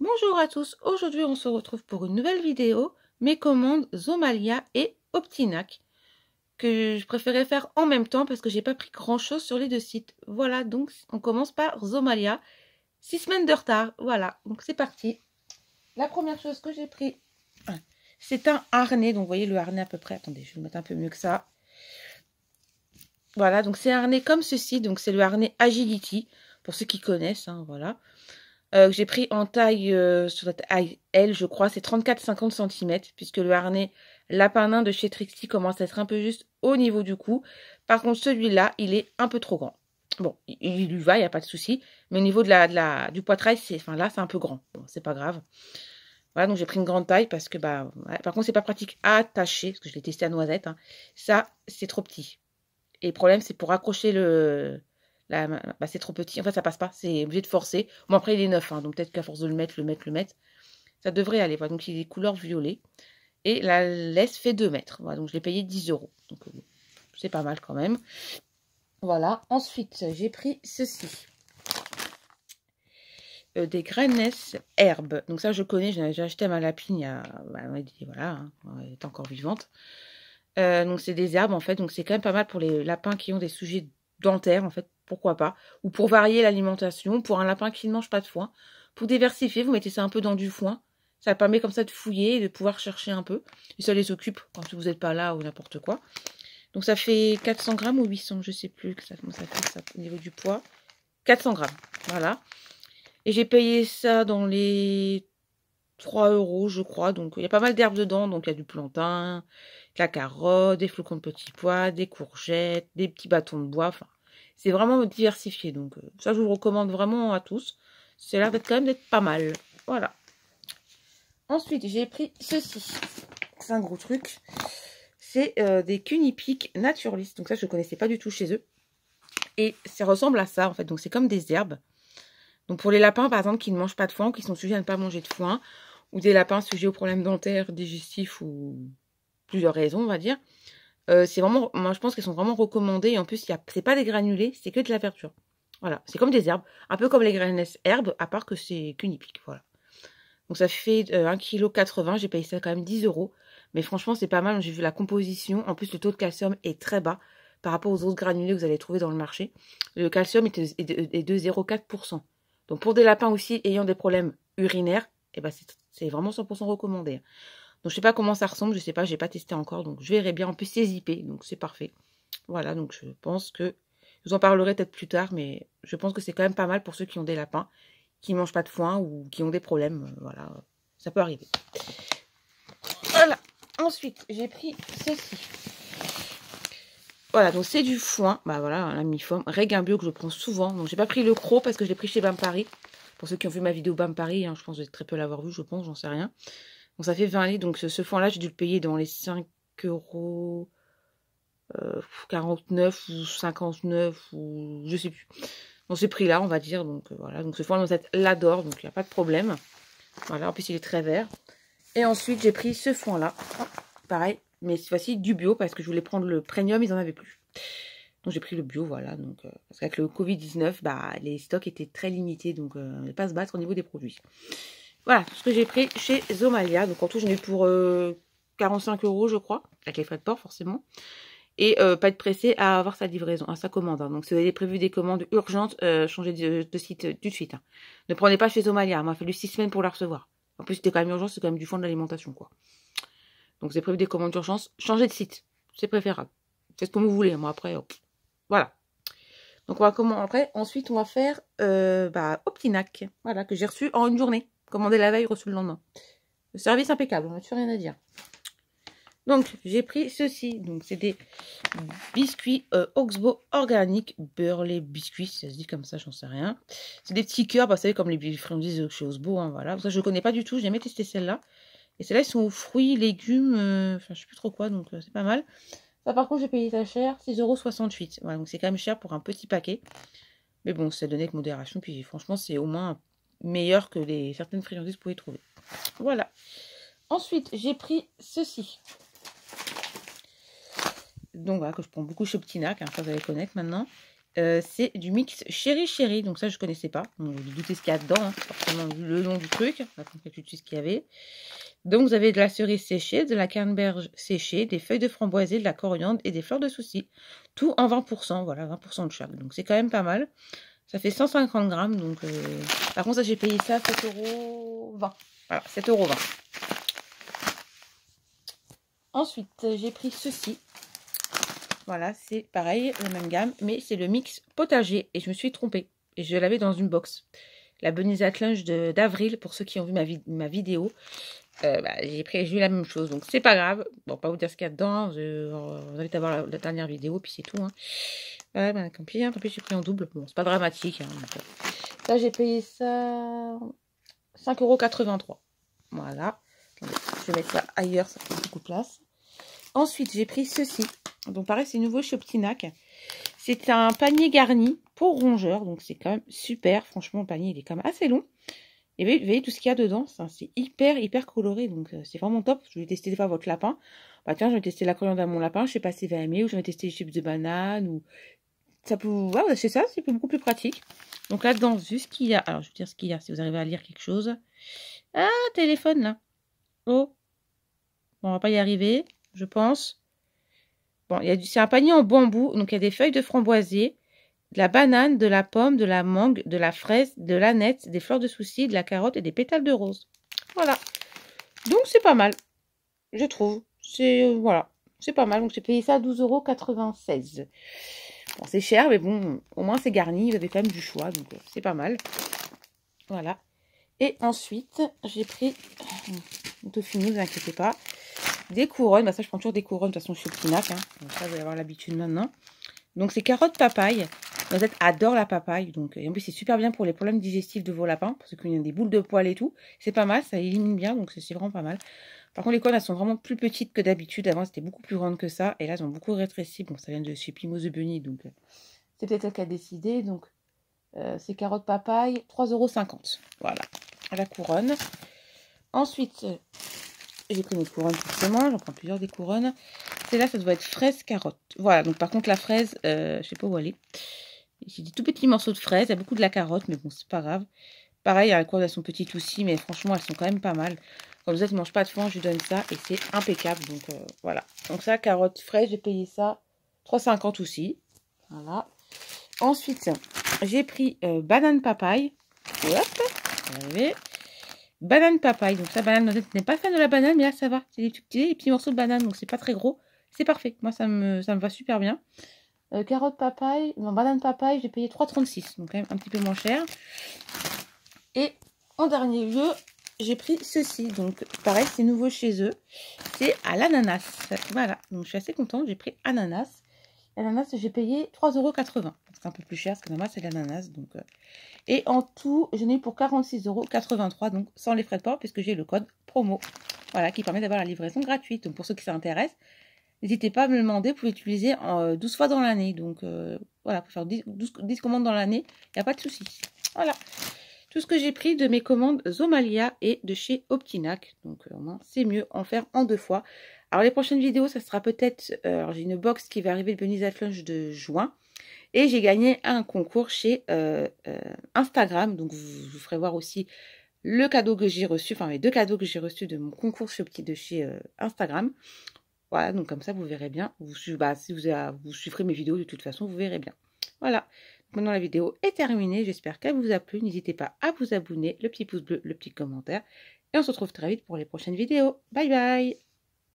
Bonjour à tous, aujourd'hui on se retrouve pour une nouvelle vidéo, mes commandes Zomalia et Optinac, que je préférais faire en même temps parce que j'ai pas pris grand chose sur les deux sites. Voilà, donc on commence par Zomalia, 6 semaines de retard, voilà, donc c'est parti. La première chose que j'ai pris, c'est un harnais, donc vous voyez le harnais à peu près, attendez, je vais le mettre un peu mieux que ça. Voilà, donc c'est un harnais comme ceci, donc c'est le harnais Agility, pour ceux qui connaissent, hein, voilà. J'ai pris en taille, sur la taille L, je crois, c'est 34-50 cm, puisque le harnais lapin nain de chez Trixie commence à être un peu juste au niveau du cou. Par contre, celui-là, il est un peu trop grand. Bon, il lui va, il n'y a pas de souci, mais au niveau du poitrail, là, c'est un peu grand. Bon, c'est pas grave. Voilà, donc j'ai pris une grande taille parce que, ouais. Par contre, c'est pas pratique à attacher, parce que je l'ai testé à noisette, hein. Ça, c'est trop petit. Et le problème, c'est pour accrocher c'est trop petit. En fait, ça passe pas. C'est obligé de forcer. Bon, après, il est neuf, hein, donc peut-être qu'à force de le mettre, ça devrait aller. Voilà, donc il est couleur violet. Et la laisse fait 2 mètres. Voilà, donc je l'ai payé 10 €. Donc c'est pas mal quand même. Voilà. Ensuite, j'ai pris ceci. Des graines herbes. Donc ça, je connais. J'ai acheté à ma lapine il y a... voilà, hein, elle est encore vivante. Donc c'est des herbes en fait, donc c'est quand même pas mal pour les lapins qui ont des sujets dentaires en fait, pourquoi pas. Ou pour varier l'alimentation, pour un lapin qui ne mange pas de foin. Pour diversifier, vous mettez ça un peu dans du foin. Ça permet comme ça de fouiller et de pouvoir chercher un peu. Et ça les occupe quand vous n'êtes pas là ou n'importe quoi. Donc ça fait 400 grammes ou 800, je sais plus comment ça fait ça au niveau du poids. 400 grammes, voilà. Et j'ai payé ça dans les 3 € je crois. Donc il y a pas mal d'herbes dedans. Donc il y a du plantain, de la carotte, des flocons de petits pois, des courgettes, des petits bâtons de bois. Enfin, c'est vraiment diversifié. Donc ça, je vous le recommande vraiment à tous. C'est l'air d'être quand même d'être pas mal. Voilà. Ensuite, j'ai pris ceci. C'est un gros truc. C'est des Cunipic Naturalist. Donc ça, je ne connaissais pas du tout chez eux. Et ça ressemble à ça, en fait. Donc c'est comme des herbes. Donc pour les lapins, par exemple, qui ne mangent pas de foin, qui sont sujets à ne pas manger de foin, ou des lapins sujets aux problèmes dentaires, digestifs ou plusieurs raisons, on va dire. C'est vraiment, moi je pense qu'elles sont vraiment recommandées. Et en plus, c'est pas des granulés, c'est que de la verdure. Voilà, c'est comme des herbes, un peu comme les graines herbes, à part que c'est Cunipic, voilà. Donc ça fait 1,80 kg, j'ai payé ça quand même 10 €. Mais franchement, c'est pas mal, j'ai vu la composition. En plus, le taux de calcium est très bas par rapport aux autres granulés que vous allez trouver dans le marché. Le calcium est de 0,4%. Donc pour des lapins aussi ayant des problèmes urinaires, eh ben c'est vraiment 100% recommandé. Donc je sais pas comment ça ressemble, je sais pas, j'ai pas testé encore, donc je verrai bien. En plus c'est zippé, donc c'est parfait. Voilà, donc je pense que je vous en parlerai peut-être plus tard, mais je pense que c'est quand même pas mal pour ceux qui ont des lapins, qui mangent pas de foin ou qui ont des problèmes. Voilà, ça peut arriver. Voilà. Ensuite, j'ai pris ceci. Voilà, donc c'est du foin. Bah voilà, un Mifom, Regain Bio que je prends souvent. Donc j'ai pas pris le Cro parce que je l'ai pris chez Bam Paris. Pour ceux qui ont vu ma vidéo Bam Paris, hein, je pense que vous êtes très peu l'avoir vu, je pense, j'en sais rien. Donc ça fait 20 litres. Donc ce foin-là, j'ai dû le payer dans les 5,49 € ou 59 ou je sais plus. Dans ces prix-là, on va dire. Donc voilà. Donc ce foin, on l'adore, donc il n'y a pas de problème. Voilà, en plus il est très vert. Et ensuite, j'ai pris ce foin-là. Pareil, mais cette fois-ci du bio parce que je voulais prendre le premium, ils en avaient plus. Donc j'ai pris le bio, voilà. Donc parce qu'avec le Covid-19, les stocks étaient très limités, donc on ne va pas se battre au niveau des produits. Voilà, tout ce que j'ai pris chez Zomalia. Donc en tout, j'en ai pour 45 € je crois, avec les frais de port forcément. Et pas être pressé à avoir sa livraison, à sa commande. Hein. Donc si vous avez prévu des commandes urgentes, changez de site tout de suite. Hein. Ne prenez pas chez Zomalia, il m'a fallu 6 semaines pour la recevoir. En plus, c'était quand même urgent, c'est quand même du fond de l'alimentation, quoi. Donc c'est prévu des commandes d'urgence, changez de site, c'est préférable. Faites comme vous voulez, moi après, voilà. Donc on va comment après, ensuite on va faire Optinac, voilà, que j'ai reçu en une journée. Commandé la veille, reçu le lendemain. Le service impeccable, on n'a plus rien à dire. Donc j'ai pris ceci, donc c'est des biscuits Oxbo organiques, beurre les biscuits, ça se dit comme ça, j'en sais rien. C'est des petits cœurs, vous savez, comme les friandises chez Oxbo, hein, voilà. Ça je ne connais pas du tout, j'ai jamais testé celle-là. Et celles-là, ils sont aux fruits, légumes, enfin je sais plus trop quoi, donc c'est pas mal. Ça par contre, j'ai payé ça cher, 6,68 €. Voilà, donc c'est quand même cher pour un petit paquet. Mais bon, c'est donné avec modération, puis franchement, c'est au moins meilleur que certaines friandises que vous pouvez trouver. Voilà. Ensuite, j'ai pris ceci. Donc voilà, que je prends beaucoup chez Optinac, hein, ça vous allez connaître maintenant. c'est du mix Chéri Chéri. Donc ça, je connaissais pas. Donc, vous doutez ce qu'il y a dedans. Hein. Forcément, vu le nom du truc. On va comprendre tout de suite ce qu'il y avait. Donc, vous avez de la cerise séchée, de la canneberge séchée, des feuilles de framboisier, de la coriandre et des fleurs de souci. Tout en 20%. Voilà, 20% de chaque. Donc, c'est quand même pas mal. Ça fait 150 grammes. Donc, par contre, ça, j'ai payé ça 7,20 €. Voilà, 7,20 €. Ensuite, j'ai pris ceci. Voilà, c'est pareil, la même gamme, mais c'est le mix potager. Et je me suis trompée. Et je l'avais dans une box. La Bunny at Lunch d'avril, pour ceux qui ont vu ma vidéo. J'ai eu la même chose, donc c'est pas grave. Bon, pas vous dire ce qu'il y a dedans. Vous invite à voir la dernière vidéo, puis c'est tout. Hein. Voilà, tant pis, j'ai pris en double. Bon, c'est pas dramatique. Hein, là, j'ai payé ça 5,83 €. Voilà. Attendez, je vais mettre ça ailleurs, ça fait beaucoup de place. Ensuite, j'ai pris ceci. Donc, pareil, c'est nouveau chez Optinac. C'est un panier garni pour rongeurs. Donc, c'est quand même super. Franchement, le panier, il est quand même assez long. Et vous voyez tout ce qu'il y a dedans. C'est hyper coloré. Donc, c'est vraiment top. Je vais tester des fois votre lapin. Bah, tiens, je vais tester la coriandre à mon lapin. Je sais pas s'il va aimer. Ou je vais tester les chips de banane. Ou ça peut... Ouais, c'est ça. C'est beaucoup plus pratique. Donc, là-dedans, juste ce qu'il y a. Alors, je vais dire ce qu'il y a. Si vous arrivez à lire quelque chose. Ah, téléphone, là. Oh. Bon, on va pas y arriver, je pense. Bon, c'est un panier en bambou. Donc, il y a des feuilles de framboisier, de la banane, de la pomme, de la mangue, de la fraise, de l'aneth, des fleurs de souci, de la carotte et des pétales de rose. Voilà. Donc, c'est pas mal. Je trouve. Voilà. C'est pas mal. Donc, j'ai payé ça à 12,96 €. Bon, c'est cher, mais bon, au moins, c'est garni. Vous avez quand même du choix. Donc, c'est pas mal. Voilà. Et ensuite, j'ai pris... Tout fini, ne vous inquiétez pas. Des couronnes. Bah, ça, je prends toujours des couronnes. De toute façon, je suis Optinac. Hein. Donc, ça, vous allez avoir l'habitude maintenant. Donc, c'est carotte papaye. Rosette adore la papaye. Donc, et en plus, c'est super bien pour les problèmes digestifs de vos lapins. Parce qu'il y a des boules de poils et tout. C'est pas mal. Ça élimine bien. Donc, c'est vraiment pas mal. Par contre, les couronnes, elles sont vraiment plus petites que d'habitude. Avant, c'était beaucoup plus grande que ça. Et là, elles ont beaucoup rétréci. Bon, ça vient de chez Pimos the Bunny. Donc, c'est peut-être elle qui a décidé. Donc, c'est carotte papaye. 3,50 €. Voilà. La couronne. Ensuite, j'ai pris mes couronnes forcément. J'en prends plusieurs des couronnes. Celle-là, ça doit être fraise carotte. Voilà. Donc, par contre, la fraise, je sais pas où elle est. J'ai des tout petits morceaux de fraise. Il y a beaucoup de la carotte, mais bon, c'est pas grave. Pareil, les couronnes, elles sont petites aussi, mais franchement, elles sont quand même pas mal. Quand vous êtes, ne mange pas de foin, je lui donne ça et c'est impeccable. Donc, voilà. Donc, ça, carotte fraise, j'ai payé ça 3,50 € aussi. Voilà. Ensuite, j'ai pris banane papaye. Hop, arrivé. Banane papaye. Donc, ça, banane noisette, n'est pas fan de la banane, mais là, ça va. C'est des petits morceaux de banane, donc c'est pas très gros. C'est parfait. Moi, ça me va super bien. Carotte papaye, non, banane papaye, j'ai payé 3,36 €. Donc, quand même un petit peu moins cher. Et en dernier lieu, j'ai pris ceci. Donc, pareil, c'est nouveau chez eux. C'est à l'ananas. Voilà. Donc, je suis assez contente. J'ai pris ananas. L'ananas, j'ai payé 3,80 €. C'est un peu plus cher parce que normalement, c'est l'ananas. Donc, et en tout, j'en ai eu pour 46,83 €. Donc, sans les frais de port, puisque j'ai le code promo. Voilà, qui permet d'avoir la livraison gratuite. Donc, pour ceux qui s'intéressent, n'hésitez pas à me le demander. Vous pouvez l'utiliser 12 fois dans l'année. Donc, voilà, pour faire 10 commandes dans l'année, il n'y a pas de souci. Voilà. Tout ce que j'ai pris de mes commandes Zomalia et de chez Optinac. Donc, c'est mieux en faire en 2 fois. Alors, les prochaines vidéos, ça sera peut-être... j'ai une box qui va arriver le Bunny at Lunch de juin. Et j'ai gagné un concours chez Instagram. Donc, je vous ferai voir aussi le cadeau que j'ai reçu. Enfin, les 2 cadeaux que j'ai reçus de mon concours de chez Instagram. Voilà, donc comme ça, vous verrez bien. Si vous suivrez mes vidéos, de toute façon, vous verrez bien. Voilà. Maintenant, la vidéo est terminée. J'espère qu'elle vous a plu. N'hésitez pas à vous abonner, le petit pouce bleu, le petit commentaire. Et on se retrouve très vite pour les prochaines vidéos. Bye bye!